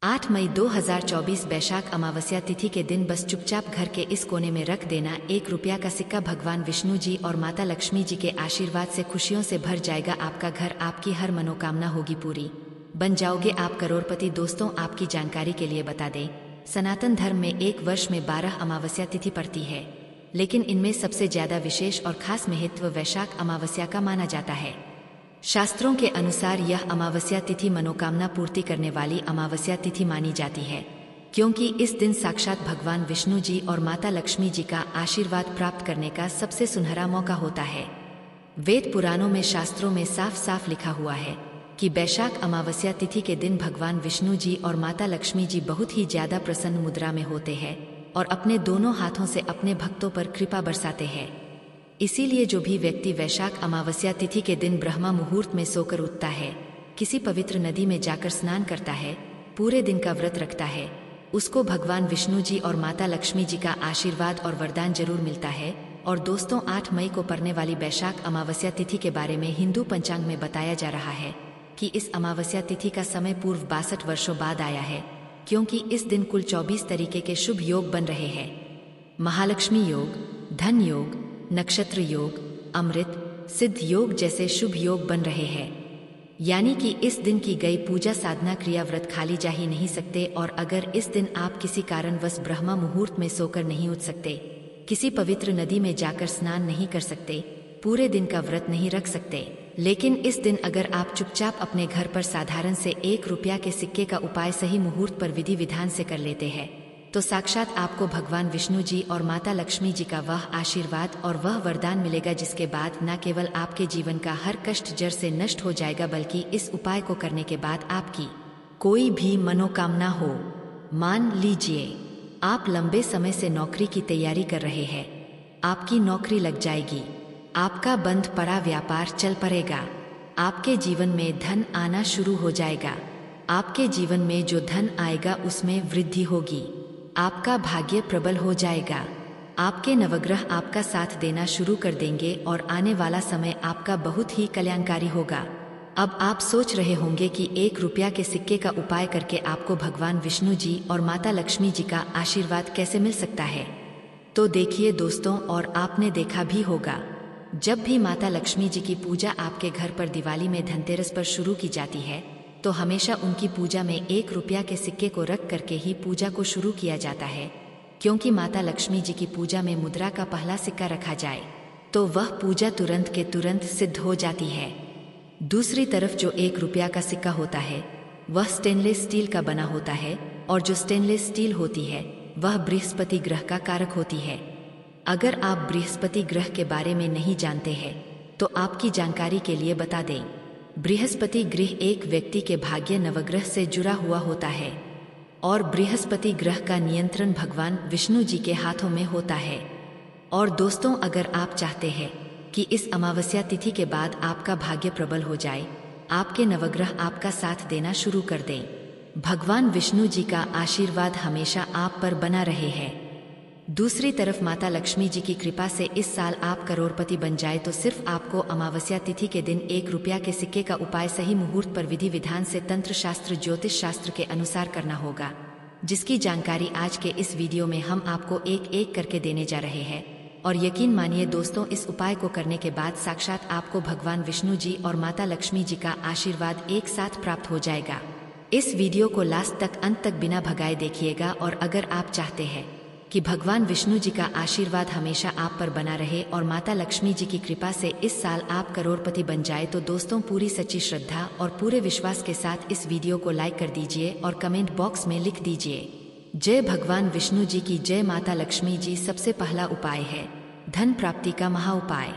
8 मई 2024 बैशाख अमावस्या तिथि के दिन बस चुपचाप घर के इस कोने में रख देना 1 रुपया का सिक्का। भगवान विष्णु जी और माता लक्ष्मी जी के आशीर्वाद से खुशियों से भर जाएगा आपका घर। आपकी हर मनोकामना होगी पूरी, बन जाओगे आप करोड़पति। दोस्तों, आपकी जानकारी के लिए बता दें, सनातन धर्म में एक वर्ष में 12 अमावस्या तिथि पड़ती है, लेकिन इनमें सबसे ज्यादा विशेष और खास महत्व वैशाख अमावस्या का माना जाता है। शास्त्रों के अनुसार यह अमावस्या तिथि मनोकामना पूर्ति करने वाली अमावस्या तिथि मानी जाती है, क्योंकि इस दिन साक्षात भगवान विष्णु जी और माता लक्ष्मी जी का आशीर्वाद प्राप्त करने का सबसे सुनहरा मौका होता है। वेद पुराणों में, शास्त्रों में साफ साफ लिखा हुआ है कि बैशाख अमावस्या तिथि के दिन भगवान विष्णु जी और माता लक्ष्मी जी बहुत ही ज्यादा प्रसन्न मुद्रा में होते हैं और अपने दोनों हाथों से अपने भक्तों पर कृपा बरसाते हैं। इसीलिए जो भी व्यक्ति वैशाख अमावस्या तिथि के दिन ब्रह्मा मुहूर्त में सोकर उठता है, किसी पवित्र नदी में जाकर स्नान करता है, पूरे दिन का व्रत रखता है, उसको भगवान विष्णु जी और माता लक्ष्मी जी का आशीर्वाद और वरदान जरूर मिलता है। और दोस्तों, 8 मई को पड़ने वाली बैशाख अमावस्या तिथि के बारे में हिंदू पंचांग में बताया जा रहा है कि इस अमावस्या तिथि का समय पूर्व 62 वर्षों बाद आया है, क्योंकि इस दिन कुल 24 तरीके के शुभ योग बन रहे हैं। महालक्ष्मी योग, धन योग, नक्षत्र योग, अमृत, सिद्ध योग जैसे शुभ योग बन रहे हैं। यानी कि इस दिन की गई पूजा, साधना, क्रिया, व्रत खाली जा ही नहीं सकते। और अगर इस दिन आप किसी कारणवश ब्रह्मा मुहूर्त में सोकर नहीं उठ सकते, किसी पवित्र नदी में जाकर स्नान नहीं कर सकते, पूरे दिन का व्रत नहीं रख सकते, लेकिन इस दिन अगर आप चुपचाप अपने घर पर साधारण से 1 रुपया के सिक्के का उपाय सही मुहूर्त पर विधि विधान से कर लेते हैं, तो साक्षात आपको भगवान विष्णु जी और माता लक्ष्मी जी का वह आशीर्वाद और वह वरदान मिलेगा, जिसके बाद न केवल आपके जीवन का हर कष्ट जड़ से नष्ट हो जाएगा, बल्कि इस उपाय को करने के बाद आपकी कोई भी मनोकामना हो, मान लीजिए आप लंबे समय से नौकरी की तैयारी कर रहे हैं, आपकी नौकरी लग जाएगी, आपका बंद पड़ा व्यापार चल पड़ेगा, आपके जीवन में धन आना शुरू हो जाएगा, आपके जीवन में जो धन आएगा उसमें वृद्धि होगी, आपका भाग्य प्रबल हो जाएगा, आपके नवग्रह आपका साथ देना शुरू कर देंगे और आने वाला समय आपका बहुत ही कल्याणकारी होगा। अब आप सोच रहे होंगे कि 1 रुपया के सिक्के का उपाय करके आपको भगवान विष्णु जी और माता लक्ष्मी जी का आशीर्वाद कैसे मिल सकता है। तो देखिए दोस्तों, और आपने देखा भी होगा, जब भी माता लक्ष्मी जी की पूजा आपके घर पर दिवाली में धनतेरस पर शुरू की जाती है, तो हमेशा उनकी पूजा में 1 रुपया के सिक्के को रख करके ही पूजा को शुरू किया जाता है, क्योंकि माता लक्ष्मी जी की पूजा में मुद्रा का पहला सिक्का रखा जाए तो वह पूजा तुरंत के तुरंत सिद्ध हो जाती है। दूसरी तरफ जो 1 रुपया का सिक्का होता है वह स्टेनलेस स्टील का बना होता है, और जो स्टेनलेस स्टील होती है वह बृहस्पति ग्रह का कारक होती है। अगर आप बृहस्पति ग्रह के बारे में नहीं जानते हैं तो आपकी जानकारी के लिए बता दें, बृहस्पति ग्रह एक व्यक्ति के भाग्य नवग्रह से जुड़ा हुआ होता है, और बृहस्पति ग्रह का नियंत्रण भगवान विष्णु जी के हाथों में होता है। और दोस्तों, अगर आप चाहते हैं कि इस अमावस्या तिथि के बाद आपका भाग्य प्रबल हो जाए, आपके नवग्रह आपका साथ देना शुरू कर दें, भगवान विष्णु जी का आशीर्वाद हमेशा आप पर बना रहे हैं, दूसरी तरफ माता लक्ष्मी जी की कृपा से इस साल आप करोड़पति बन जाए, तो सिर्फ आपको अमावस्या तिथि के दिन 1 रुपया के सिक्के का उपाय सही मुहूर्त पर विधि विधान से तंत्र शास्त्र, ज्योतिष शास्त्र के अनुसार करना होगा, जिसकी जानकारी आज के इस वीडियो में हम आपको एक एक करके देने जा रहे हैं। और यकीन मानिए दोस्तों, इस उपाय को करने के बाद साक्षात आपको भगवान विष्णु जी और माता लक्ष्मी जी का आशीर्वाद एक साथ प्राप्त हो जाएगा। इस वीडियो को लास्ट तक, अंत तक बिना भगाए देखिएगा। और अगर आप चाहते हैं कि भगवान विष्णु जी का आशीर्वाद हमेशा आप पर बना रहे और माता लक्ष्मी जी की कृपा से इस साल आप करोड़पति बन जाए, तो दोस्तों पूरी सच्ची श्रद्धा और पूरे विश्वास के साथ इस वीडियो को लाइक कर दीजिए और कमेंट बॉक्स में लिख दीजिए, जय भगवान विष्णु जी की जय, माता लक्ष्मी जी। सबसे पहला उपाय है धन प्राप्ति का महा उपाय।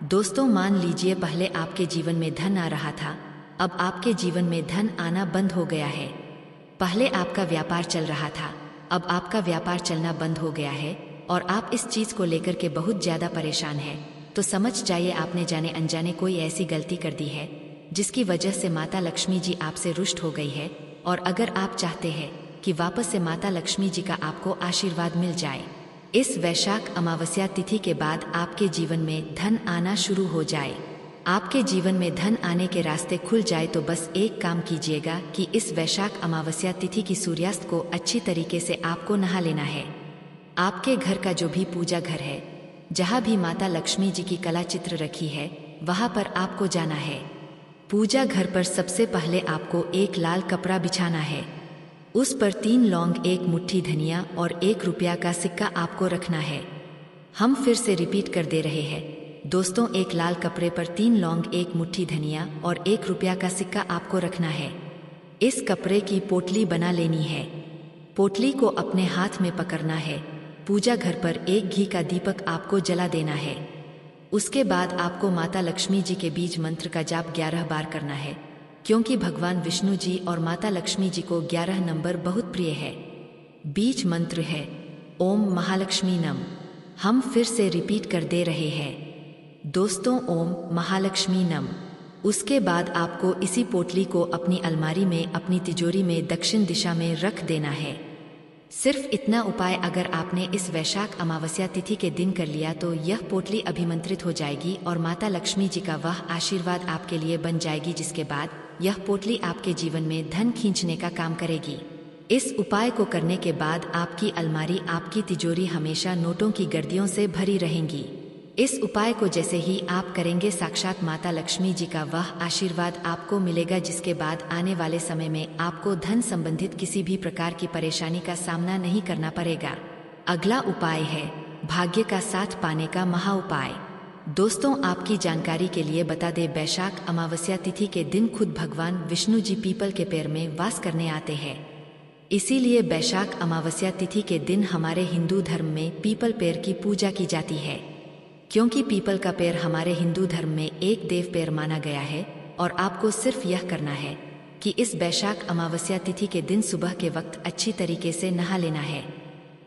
दोस्तों, मान लीजिए पहले आपके जीवन में धन आ रहा था, अब आपके जीवन में धन आना बंद हो गया है। पहले आपका व्यापार चल रहा था, अब आपका व्यापार चलना बंद हो गया है और आप इस चीज को लेकर के बहुत ज्यादा परेशान हैं, तो समझ जाइए आपने जाने अनजाने कोई ऐसी गलती कर दी है जिसकी वजह से माता लक्ष्मी जी आपसे रुष्ट हो गई है। और अगर आप चाहते हैं कि वापस से माता लक्ष्मी जी का आपको आशीर्वाद मिल जाए, इस वैशाख अमावस्या तिथि के बाद आपके जीवन में धन आना शुरू हो जाए, आपके जीवन में धन आने के रास्ते खुल जाए तो बस एक काम कीजिएगा कि इस वैशाख अमावस्या तिथि की सूर्यास्त को अच्छी तरीके से आपको नहा लेना है। आपके घर का जो भी पूजा घर है, जहाँ भी माता लक्ष्मी जी की कला चित्र रखी है, वहाँ पर आपको जाना है। पूजा घर पर सबसे पहले आपको एक लाल कपड़ा बिछाना है। उस पर 3 लौंग, 1 मुट्ठी धनिया और 1 रुपया का सिक्का आपको रखना है। हम फिर से रिपीट कर दे रहे हैं दोस्तों, एक लाल कपड़े पर 3 लौंग, 1 मुट्ठी धनिया और 1 रुपया का सिक्का आपको रखना है। इस कपड़े की पोटली बना लेनी है। पोटली को अपने हाथ में पकड़ना है। पूजा घर पर एक घी का दीपक आपको जला देना है। उसके बाद आपको माता लक्ष्मी जी के बीज मंत्र का जाप 11 बार करना है, क्योंकि भगवान विष्णु जी और माता लक्ष्मी जी को 11 नंबर बहुत प्रिय है। बीज मंत्र है ओम महालक्ष्मी नम। हम फिर से रिपीट कर दे रहे हैं दोस्तों, ओम महालक्ष्मी नम। उसके बाद आपको इसी पोटली को अपनी अलमारी में, अपनी तिजोरी में दक्षिण दिशा में रख देना है। सिर्फ इतना उपाय अगर आपने इस वैशाख अमावस्या तिथि के दिन कर लिया तो यह पोटली अभिमंत्रित हो जाएगी और माता लक्ष्मी जी का वह आशीर्वाद आपके लिए बन जाएगी, जिसके बाद यह पोटली आपके जीवन में धन खींचने का काम करेगी। इस उपाय को करने के बाद आपकी अलमारी, आपकी तिजोरी हमेशा नोटों की गर्दियों से भरी रहेंगी। इस उपाय को जैसे ही आप करेंगे, साक्षात माता लक्ष्मी जी का वह आशीर्वाद आपको मिलेगा, जिसके बाद आने वाले समय में आपको धन संबंधित किसी भी प्रकार की परेशानी का सामना नहीं करना पड़ेगा। अगला उपाय है भाग्य का साथ पाने का महा उपाय। दोस्तों, आपकी जानकारी के लिए बता दें, वैशाख अमावस्या तिथि के दिन खुद भगवान विष्णु जी पीपल के पेड़ में वास करने आते हैं। इसीलिए वैशाख अमावस्या तिथि के दिन हमारे हिंदू धर्म में पीपल पेड़ की पूजा की जाती है, क्योंकि पीपल का पेड़ हमारे हिंदू धर्म में एक देव पेड़ माना गया है। और आपको सिर्फ यह करना है कि इस वैशाख अमावस्या तिथि के दिन सुबह के वक्त अच्छी तरीके से नहा लेना है।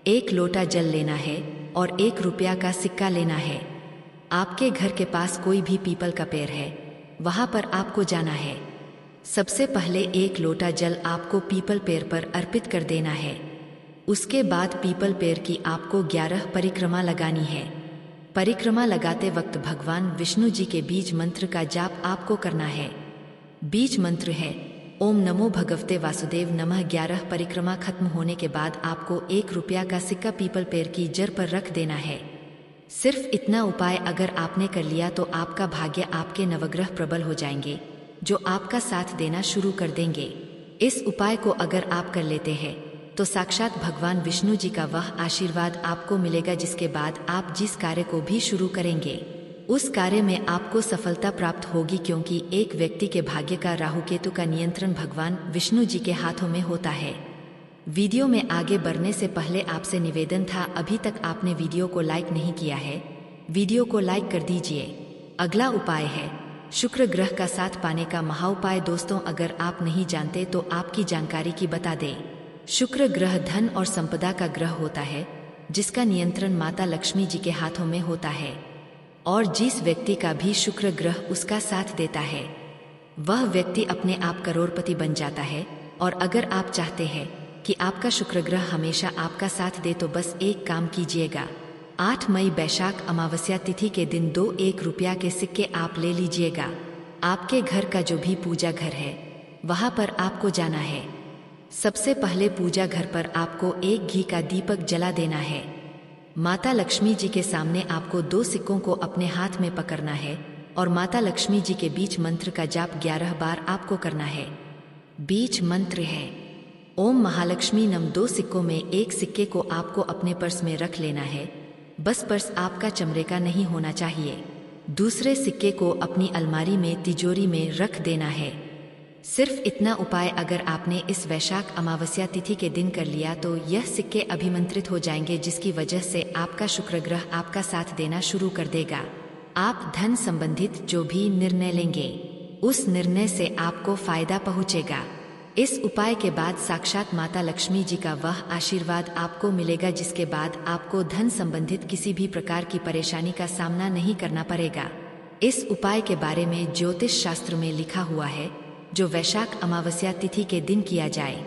1 लोटा जल लेना है और 1 रुपया का सिक्का लेना है। आपके घर के पास कोई भी पीपल का पेड़ है, वहां पर आपको जाना है। सबसे पहले 1 लोटा जल आपको पीपल पेड़ पर अर्पित कर देना है। उसके बाद पीपल पेड़ की आपको 11 परिक्रमा लगानी है। परिक्रमा लगाते वक्त भगवान विष्णु जी के बीज मंत्र का जाप आपको करना है। बीज मंत्र है ओम नमो भगवते वासुदेव नमः। 11 परिक्रमा खत्म होने के बाद आपको 1 रुपया का सिक्का पीपल पेड़ की जड़ पर रख देना है। सिर्फ इतना उपाय अगर आपने कर लिया तो आपका भाग्य, आपके नवग्रह प्रबल हो जाएंगे, जो आपका साथ देना शुरू कर देंगे। इस उपाय को अगर आप कर लेते हैं तो साक्षात भगवान विष्णु जी का वह आशीर्वाद आपको मिलेगा, जिसके बाद आप जिस कार्य को भी शुरू करेंगे उस कार्य में आपको सफलता प्राप्त होगी, क्योंकि एक व्यक्ति के भाग्य का राहु केतु का नियंत्रण भगवान विष्णु जी के हाथों में होता है। वीडियो में आगे बढ़ने से पहले आपसे निवेदन था, अभी तक आपने वीडियो को लाइक नहीं किया है, वीडियो को लाइक कर दीजिए। अगला उपाय है शुक्र ग्रह का साथ पाने का महाउपाय। दोस्तों, अगर आप नहीं जानते तो आपकी जानकारी की बता दें। शुक्र ग्रह धन और संपदा का ग्रह होता है, जिसका नियंत्रण माता लक्ष्मी जी के हाथों में होता है। और जिस व्यक्ति का भी शुक्र ग्रह उसका साथ देता है, वह व्यक्ति अपने आप करोड़पति बन जाता है। और अगर आप चाहते हैं कि आपका शुक्र ग्रह हमेशा आपका साथ दे तो बस एक काम कीजिएगा। 8 मई वैशाख अमावस्या तिथि के दिन 2 1 रुपया के सिक्के आप ले लीजिएगा। आपके घर का जो भी पूजा घर है, वहां पर आपको जाना है। सबसे पहले पूजा घर पर आपको 1 घी का दीपक जला देना है। माता लक्ष्मी जी के सामने आपको 2 सिक्कों को अपने हाथ में पकड़ना है और माता लक्ष्मी जी के बीच मंत्र का जाप 11 बार आपको करना है। बीच मंत्र है ओम महालक्ष्मी नम। 2 सिक्कों में 1 सिक्के को आपको अपने पर्स में रख लेना है। बस पर्स आपका चमड़े का नहीं होना चाहिए। दूसरे सिक्के को अपनी अलमारी में, तिजोरी में रख देना है। सिर्फ इतना उपाय अगर आपने इस वैशाख अमावस्या तिथि के दिन कर लिया तो यह सिक्के अभिमंत्रित हो जाएंगे, जिसकी वजह से आपका शुक्र ग्रह आपका साथ देना शुरू कर देगा। आप धन संबंधित जो भी निर्णय लेंगे उस निर्णय से आपको फायदा पहुंचेगा। इस उपाय के बाद साक्षात माता लक्ष्मी जी का वह आशीर्वाद आपको मिलेगा, जिसके बाद आपको धन संबंधित किसी भी प्रकार की परेशानी का सामना नहीं करना पड़ेगा। इस उपाय के बारे में ज्योतिष शास्त्र में लिखा हुआ है, जो वैशाख अमावस्या तिथि के दिन किया जाए।